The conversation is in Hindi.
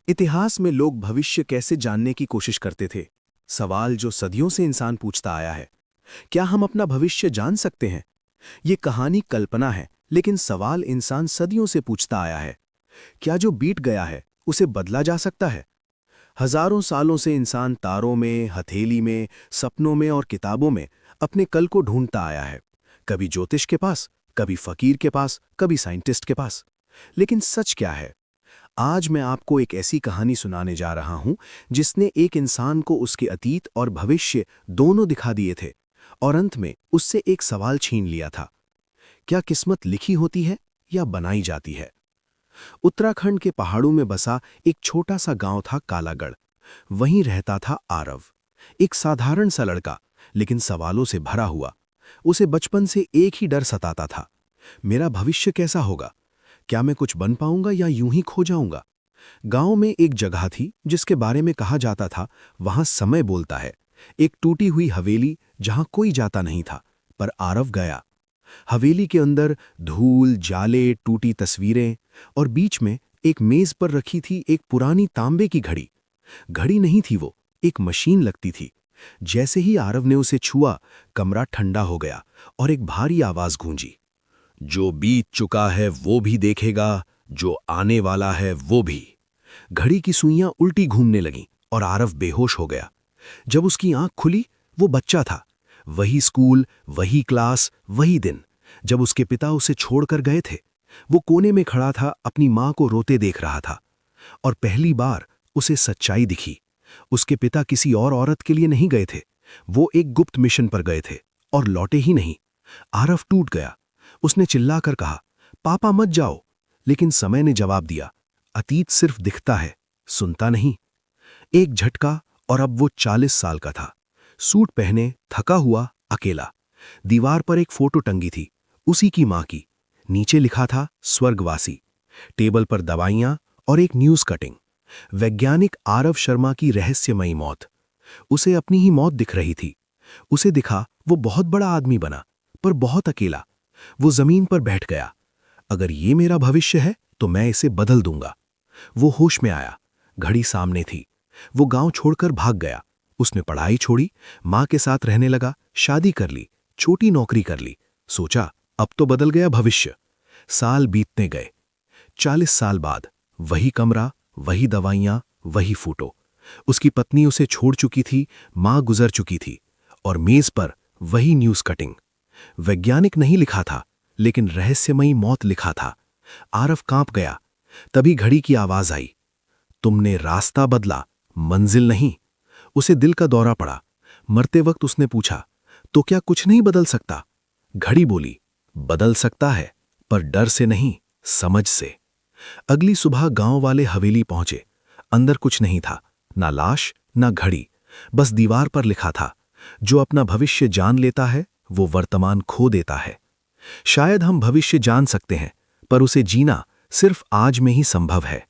इतिहास में लोग भविष्य कैसे जानने की कोशिश करते थे। सवाल जो सदियों से इंसान पूछता आया है। क्या हम अपना भविष्य जान सकते हैं? ये कहानी कल्पना है, लेकिन सवाल इंसान सदियों से पूछता आया है। क्या जो बीत गया है उसे बदला जा सकता है? हजारों सालों से इंसान तारों में, हथेली में, सपनों में और किताबों में अपने कल को ढूंढता आया है। कभी ज्योतिष के पास, कभी फकीर के पास, कभी साइंटिस्ट के पास। लेकिन सच क्या है? आज मैं आपको एक ऐसी कहानी सुनाने जा रहा हूं जिसने एक इंसान को उसके अतीत और भविष्य दोनों दिखा दिए थे और अंत में उससे एक सवाल छीन लिया था। क्या किस्मत लिखी होती है या बनाई जाती है? उत्तराखंड के पहाड़ों में बसा एक छोटा सा गांव था कालागढ़। वहीं रहता था आरव, एक साधारण सा लड़का, लेकिन सवालों से भरा हुआ। उसे बचपन से एक ही डर सताता था। मेरा भविष्य कैसा होगा? क्या मैं कुछ बन पाऊंगा या यूं ही खो जाऊंगा? गांव में एक जगह थी जिसके बारे में कहा जाता था वहां समय बोलता है। एक टूटी हुई हवेली जहां कोई जाता नहीं था, पर आरव गया। हवेली के अंदर धूल, जाले, टूटी तस्वीरें और बीच में एक मेज पर रखी थी एक पुरानी तांबे की घड़ी। घड़ी नहीं थी वो, एक मशीन लगती थी। जैसे ही आरव ने उसे छुआ, कमरा ठंडा हो गया और एक भारी आवाज गूंजी। जो बीत चुका है वो भी देखेगा, जो आने वाला है वो भी। घड़ी की सुइयां उल्टी घूमने लगीं और आरव बेहोश हो गया। जब उसकी आंख खुली, वो बच्चा था। वही स्कूल, वही क्लास, वही दिन जब उसके पिता उसे छोड़कर गए थे। वो कोने में खड़ा था, अपनी मां को रोते देख रहा था। और पहली बार उसे सच्चाई दिखी। उसके पिता किसी और औरत के लिए नहीं गए थे। वो एक गुप्त मिशन पर गए थे और लौटे ही नहीं। आरव टूट गया। उसने चिल्लाकर कहा, पापा मत जाओ। लेकिन समय ने जवाब दिया, अतीत सिर्फ दिखता है, सुनता नहीं। एक झटका और अब वो 40 साल का था। सूट पहने, थका हुआ, अकेला। दीवार पर एक फोटो टंगी थी, उसी की मां की। नीचे लिखा था स्वर्गवासी। टेबल पर दवाइयां और एक न्यूज कटिंग। वैज्ञानिक आरव शर्मा की रहस्यमयी मौत। उसे अपनी ही मौत दिख रही थी। उसे दिखा वो बहुत बड़ा आदमी बना, पर बहुत अकेला। वो जमीन पर बैठ गया। अगर ये मेरा भविष्य है तो मैं इसे बदल दूंगा। वो होश में आया। घड़ी सामने थी। वो गांव छोड़कर भाग गया। उसने पढ़ाई छोड़ी, मां के साथ रहने लगा, शादी कर ली, छोटी नौकरी कर ली। सोचा अब तो बदल गया भविष्य। साल बीतने गए। 40 साल बाद वही कमरा, वही दवाइयां, वही फोटो। उसकी पत्नी उसे छोड़ चुकी थी, मां गुजर चुकी थी, और मेज पर वही न्यूज कटिंग। वैज्ञानिक नहीं लिखा था, लेकिन रहस्यमयी मौत लिखा था। आरव कांप गया। तभी घड़ी की आवाज आई, तुमने रास्ता बदला, मंजिल नहीं। उसे दिल का दौरा पड़ा। मरते वक्त उसने पूछा, तो क्या कुछ नहीं बदल सकता? घड़ी बोली, बदल सकता है, पर डर से नहीं, समझ से। अगली सुबह गांव वाले हवेली पहुंचे। अंदर कुछ नहीं था, ना लाश, ना घड़ी। बस दीवार पर लिखा था, जो अपना भविष्य जान लेता है वो वर्तमान खो देता है। शायद हम भविष्य जान सकते हैं, पर उसे जीना सिर्फ आज में ही संभव है।